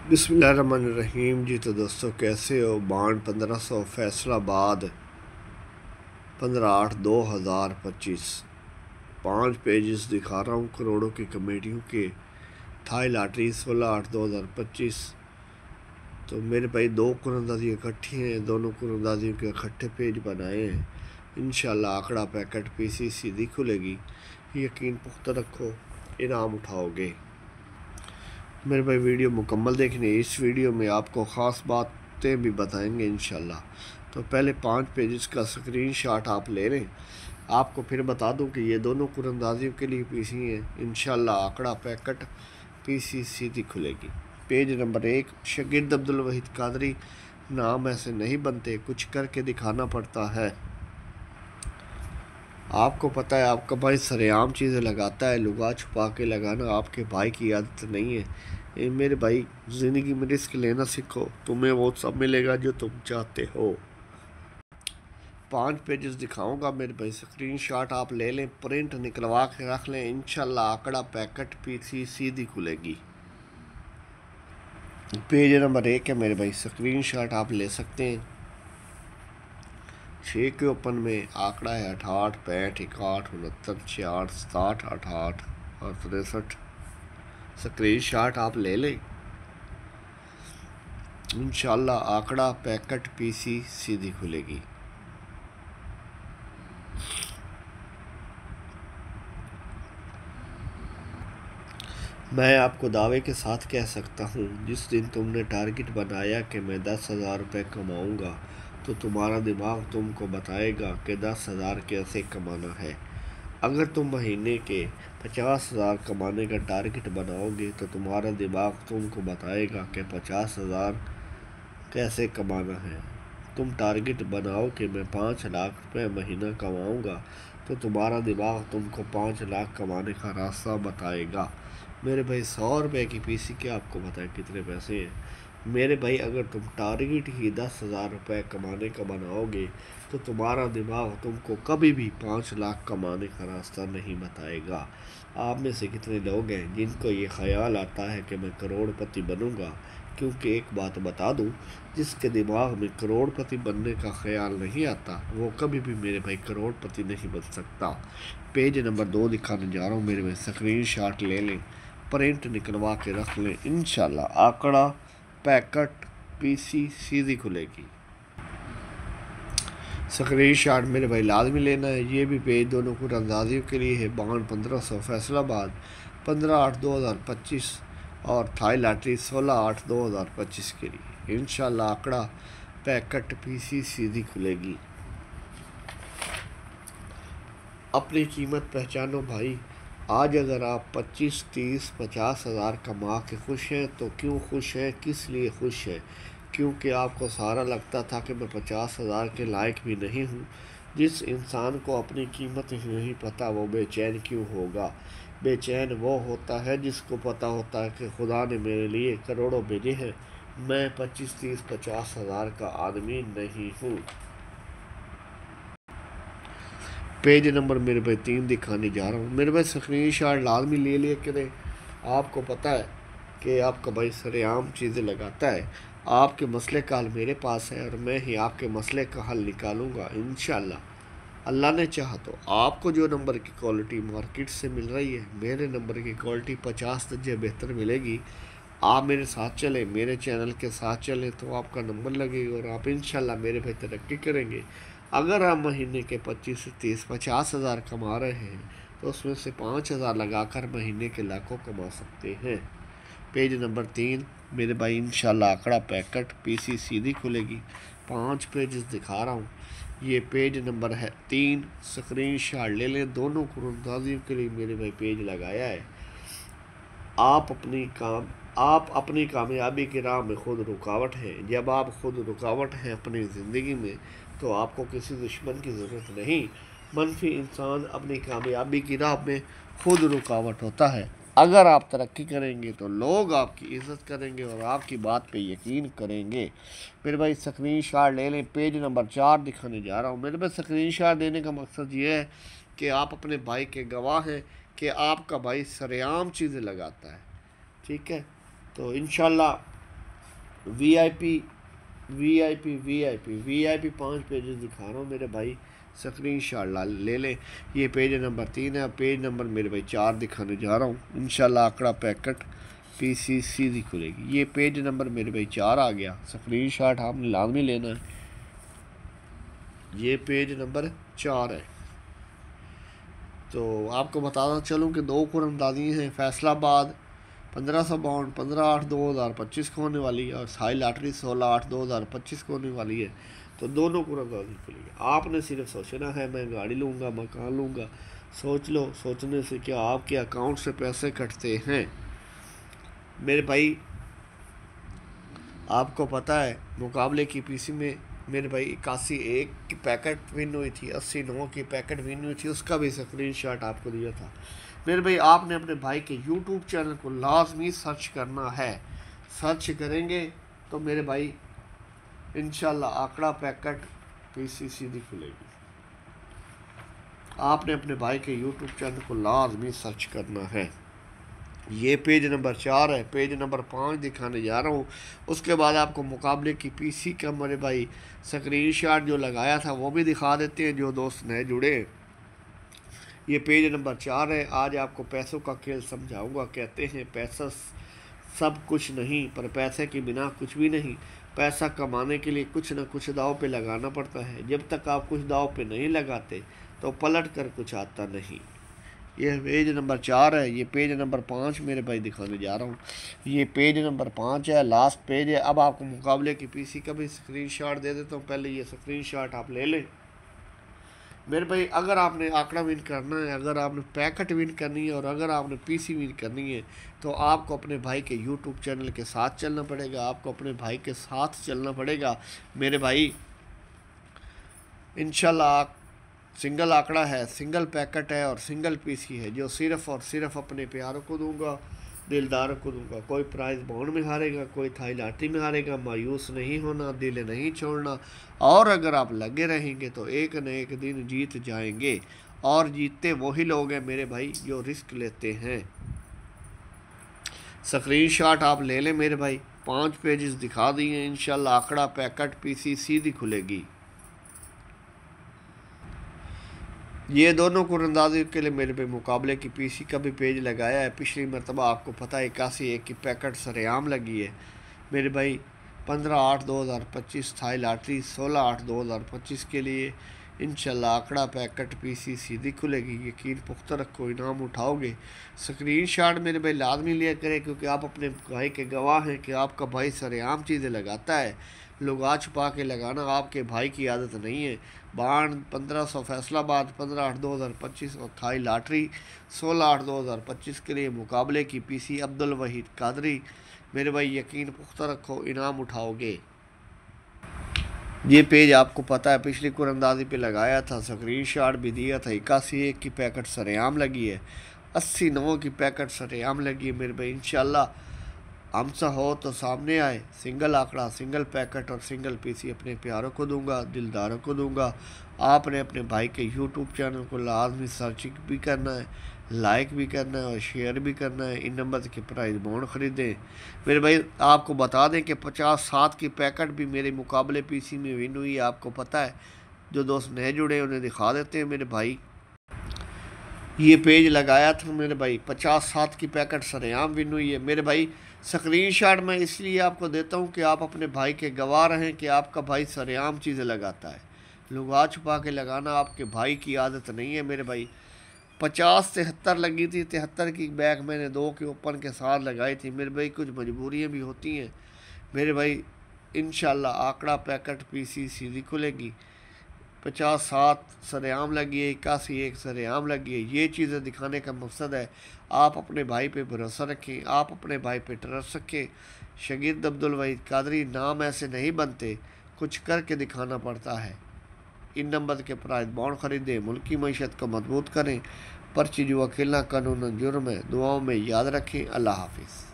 बिस्मिल्लाहिर्रहमानिर्रहीम। जी तो दोस्तों कैसे हो। बांड 1500 फैसलाबाद 15/8/2025। 5 पेजेस दिखा रहा हूँ करोड़ों की कमेटियों के। Thai lottery 16/8/2025। तो मेरे भाई दो कुरंदाजी इकट्ठी हैं, दोनों कुरंदाजियों के इकट्ठे पेज बनाए हैं। इंशाल्लाह आंकड़ा पैकेट पीसी सीधी खुलेगी। यकीन पुख्ता रखो, इनाम उठाओगे। मेरे भाई वीडियो मुकम्मल देखने। इस वीडियो में आपको ख़ास बातें भी बताएंगे इंशाल्लाह। तो पहले 5 पेजेस का स्क्रीनशॉट आप ले लें। आपको फिर बता दूं कि ये दोनों कुरंदाजियों के लिए पीसी हैं। इंशाल्लाह आंकड़ा पैकेट पीसी सीधी खुलेगी। Page number 1, Shakir Abdul Waheed Qadri. नाम ऐसे नहीं बनते, कुछ करके दिखाना पड़ता है। आपको पता है आपका भाई सरेआम चीज़ें लगाता है, लुगा छुपा के लगाना आपके भाई की आदत नहीं है। ये मेरे भाई ज़िंदगी में रिस्क लेना सीखो, तुम्हें वो सब मिलेगा जो तुम चाहते हो। 5 पेजेस दिखाऊंगा मेरे भाई, स्क्रीनशॉट आप ले लें, प्रिंट निकलवा के रख लें। इंशाल्लाह आंकड़ा पैकेट पीसी सीधी खुलेगी। पेज नंबर 1 है मेरे भाई, स्क्रीनशॉट आप ले सकते हैं। 6 के ओपन में आंकड़ा है 68, 65, 61, 69, 66, 67, 68 और 63। स्क्रीनशॉट आप ले लें। इंशाल्लाह आंकड़ा पैकेट पीसी सीधी खुलेगी। मैं आपको दावे के साथ कह सकता हूँ, जिस दिन तुमने टारगेट बनाया कि मैं 10,000 रुपये कमाऊँगा, तो तुम्हारा दिमाग तुमको बताएगा कि 10,000 कैसे कमाना है। अगर तुम महीने के 50,000 कमाने का टारगेट बनाओगे तो तुम्हारा दिमाग तुमको बताएगा कि 50,000 कैसे कमाना है। तुम टारगेट बनाओ कि मैं 5 लाख रुपये महीना कमाऊँगा, तो तुम्हारा दिमाग तुमको 5 लाख कमाने का रास्ता बताएगा। मेरे भाई 100 रुपये की पीसी के आपको बताए कितने पैसे हैं। मेरे भाई अगर तुम टारगेट ही 10,000 रुपये कमाने का बनाओगे तो तुम्हारा दिमाग तुमको कभी भी 5 लाख कमाने का रास्ता नहीं बताएगा। आप में से कितने लोग हैं जिनको ये ख्याल आता है कि मैं करोड़पति बनूंगा? क्योंकि एक बात बता दूं, जिसके दिमाग में करोड़पति बनने का ख्याल नहीं आता वो कभी भी मेरे भाई करोड़पति नहीं बन सकता। पेज नंबर 2 दिखाने जा रहा हूँ मेरे भाई, स्क्रीनशॉट ले लें, प्रिंट निकलवा के रख लें। इंशाल्लाह आंकड़ा पैकेट पीसी सीधी खुलेगी। स्क्रीनशॉट मेरे भाई लाजमी लेना है। ये भी पेज दोनों को अंदाजियों के लिए है। बांड 1500 फैसलाबाद 15/8/2025 और थाई लॉटरी 16/8/2025 के लिए। इंशाल्लाह आंकड़ा पैकेट पीसी सीधी खुलेगी। अपनी कीमत पहचानो भाई। आज अगर आप 25, 30, 50,000 कमा के खुश हैं तो क्यों खुश हैं, किस लिए खुश हैं? क्योंकि आपको सारा लगता था कि मैं 50,000 के लायक भी नहीं हूँ। जिस इंसान को अपनी कीमत ही नहीं पता वो बेचैन क्यों होगा? बेचैन वो होता है जिसको पता होता है कि खुदा ने मेरे लिए करोड़ों भेजे हैं, मैं 25, 30, 50,000 का आदमी नहीं हूँ। पेज नंबर मेरे भाई 3 दिखाने जा रहा हूँ। मेरे भाई स्क्रीनशॉट लाजमी ले लिया करें। आपको पता है कि आपका भाई सरेआम चीज़ें लगाता है। आपके मसले का हल मेरे पास है और मैं ही आपके मसले का हल निकालूंगा इंशाल्लाह। अल्लाह ने चाहा तो आपको जो नंबर की क्वालिटी मार्केट से मिल रही है, मेरे नंबर की क्वालिटी 50 दर्जे बेहतर मिलेगी। आप मेरे साथ चलें, मेरे चैनल के साथ चलें तो आपका नंबर लगेगा और आप इंशाल्लाह मेरे भाई तरक्की करेंगे। अगर आप महीने के 25 से 30, 50,000 कमा रहे हैं तो उसमें से 5,000 लगाकर महीने के लाखों कमा सकते हैं। पेज नंबर 3 मेरे भाई, इंशाल्लाह आंकड़ा पैकेट पीसी सीधी खुलेगी। 5 पेजेस दिखा रहा हूँ। ये पेज नंबर है 3, स्क्रीनशॉट ले लें। दोनों कुरंदाजियों के लिए मेरे भाई पेज लगाया है। आप अपनी कामयाबी की राह में खुद रुकावट हैं। जब आप खुद रुकावट हैं अपनी ज़िंदगी में तो आपको किसी दुश्मन की ज़रूरत नहीं। मनफी इंसान अपनी कामयाबी की राह में खुद रुकावट होता है। अगर आप तरक्की करेंगे तो लोग आपकी इज़्ज़त करेंगे और आपकी बात पे यकीन करेंगे। मेरे भाई स्क्रीनशॉट ले लें। पेज नंबर 4 दिखाने जा रहा हूँ। मेरे भाई स्क्रीनशॉट देने का मकसद ये है कि आप अपने भाई के गवाह हैं कि आपका भाई सरेआम चीज़ें लगाता है। ठीक है, तो इंशाल्लाह VIP VIP VIP VIP 5 pages दिखा रहा हूँ मेरे भाई, स्क्रीन शॉट ले लें। ये पेज नंबर 3 है। पेज नंबर मेरे भाई 4 दिखाने जा रहा हूँ इंशाल्लाह। आंकड़ा पैकेट PC सीधी खुलेगी। ये पेज नंबर मेरे भाई 4 आ गया, स्क्रीन शॉट आपने लाजमी लेना है। ये पेज नंबर 4 है। तो आपको बताना चलूँ कि 2 कुरअंदाजी हैं। फैसलाबाद 1500 बाउंड 15/8/2025 को होने वाली है और साई लॉटरी 16/8/2025 को होने वाली है। तो दोनों कुरअंदाजी खुली है। आपने सिर्फ सोचना है मैं गाड़ी लूँगा, मकान लूँगा। सोच लो, सोचने से क्या आपके अकाउंट से पैसे कटते हैं मेरे भाई। आपको पता है मुकाबले की PC में मेरे भाई 81 की पैकेट विन हुई थी, 89 की पैकेट विन हुई थी, उसका भी स्क्रीन शॉट आपको दिया था मेरे भाई। आपने अपने भाई के YouTube चैनल को लाजमी सर्च करना है। सर्च करेंगे तो मेरे भाई इंशाल्लाह आंकड़ा पैकेट PC सीधी खुलेगी। आपने अपने भाई के YouTube चैनल को लाजमी सर्च करना है। ये पेज नंबर 4 है। पेज नंबर 5 दिखाने जा रहा हूँ। उसके बाद आपको मुकाबले की PC का मेरे भाई स्क्रीन शॉट जो लगाया था वो भी दिखा देते हैं जो दोस्त नए जुड़े। ये पेज नंबर 4 है। आज आपको पैसों का खेल समझाऊंगा। कहते हैं पैसा सब कुछ नहीं, पर पैसे के बिना कुछ भी नहीं। पैसा कमाने के लिए कुछ न कुछ दाव पे लगाना पड़ता है। जब तक आप कुछ दाव पे नहीं लगाते तो पलट कर कुछ आता नहीं। ये पेज नंबर 4 है। ये पेज नंबर 5 मेरे भाई दिखाने जा रहा हूँ। ये पेज नंबर 5 है, लास्ट पेज है। अब आपको मुकाबले की PC का भी स्क्रीनशॉट दे देता हूँ। पहले ये स्क्रीनशॉट आप ले लें मेरे भाई। अगर आपने आंकड़ा विन करना है, अगर आपने पैकेट विन करनी है और अगर आपने PC विन करनी है तो आपको अपने भाई के YouTube चैनल के साथ चलना पड़ेगा। आपको अपने भाई के साथ चलना पड़ेगा मेरे भाई। इंशाल्लाह सिंगल आंकड़ा है, सिंगल पैकेट है और सिंगल PC है जो सिर्फ़ और सिर्फ अपने प्यारों को दूंगा, दिलदारों को दूंगा। कोई प्राइज़ बाउंड में हारेगा, कोई थाई लॉटरी में हारेगा। मायूस नहीं होना, दिल नहीं छोड़ना। और अगर आप लगे रहेंगे तो एक न एक दिन जीत जाएंगे। और जीतते वही लोग हैं मेरे भाई जो रिस्क लेते हैं। स्क्रीनशॉट आप ले लें मेरे भाई। 5 पेजेस दिखा दिए। इंशाल्लाह आंकड़ा पैकेट PC सीधी खुलेगी। ये दोनों कुरअंदाजी के लिए मेरे पे मुकाबले की PC का भी पेज लगाया है। पिछली मरतबा आपको पता है 81 की पैकेट सरेआम लगी है मेरे भाई। 15/8/2025 थाई लॉटरी 16/8/2025 के लिए इंशाल्लाह आंकड़ा पैकेट PC सीधी खुलेगी। यकीन पुख्ता रखो, इनाम उठाओगे। स्क्रीनशॉट मेरे भाई लाजमी लिया करें क्योंकि आप अपने भाई के गवाह हैं कि आपका भाई सरेआम चीज़ें लगाता है। लुगा छुपा के लगाना आपके भाई की आदत नहीं है। बांड 1500 फैसलाबाद 15/8/2025 और थाई लॉटरी 16/8/2025 के लिए मुकाबले की PC अब्दुल वहीद कादरी मेरे भाई। यकीन पुख्ता रखो, इनाम उठाओगे। ये पेज आपको पता है पिछली कुरअंदाजी पे लगाया था, स्क्रीनशॉट भी दिया था। 81 की पैकेट सरेआम लगी है, 89 की पैकेट सरेआम लगी है मेरे भाई। इंशाल्लाह हमसा हो तो सामने आए। सिंगल आंकड़ा, सिंगल पैकेट और सिंगल PC अपने प्यारों को दूंगा, दिलदारों को दूंगा। आपने अपने भाई के YouTube चैनल को लाजमी सर्च भी करना है, लाइक भी करना है और शेयर भी करना है। इन नंबर के प्राइस बॉन्ड ख़रीदें मेरे भाई। आपको बता दें कि 57 की पैकेट भी मेरे मुकाबले PC में विन हुई है। आपको पता है, जो दोस्त नए जुड़े उन्हें दिखा देते हैं मेरे भाई। ये पेज लगाया था मेरे भाई, 57 की पैकेट सरेआम विन हुई है मेरे भाई। स्क्रीनशॉट मैं इसलिए आपको देता हूँ कि आप अपने भाई के गवाह रहें कि आपका भाई सरेआम चीज़ें लगाता है। लुगा छुपा के लगाना आपके भाई की आदत नहीं है मेरे भाई। 50-73 लगी थी, 73 की बैग मैंने 2 के ओपन के साथ लगाई थी मेरे भाई। कुछ मजबूरियाँ भी होती हैं मेरे भाई। इंशाल्लाह आंकड़ा पैकेट PC सीधी खुलेगी। 57 सरेआम लगी है, 81 एक सरेआम लगी है। ये चीज़ें दिखाने का मकसद है आप अपने भाई पे भरोसा रखें, आप अपने भाई पे ट्रस्ट रखें। शगीर्द अब्दुल वहीद कादरी नाम ऐसे नहीं बनते, कुछ करके दिखाना पड़ता है। इन नंबर के प्राइस बॉन्ड खरीदें, मुल्क की मईशत को मजबूत करें। पर्ची जुआ खेलना कानूनन जुर्म है। दुआओं में याद रखें। अल्लाह हाफिज़।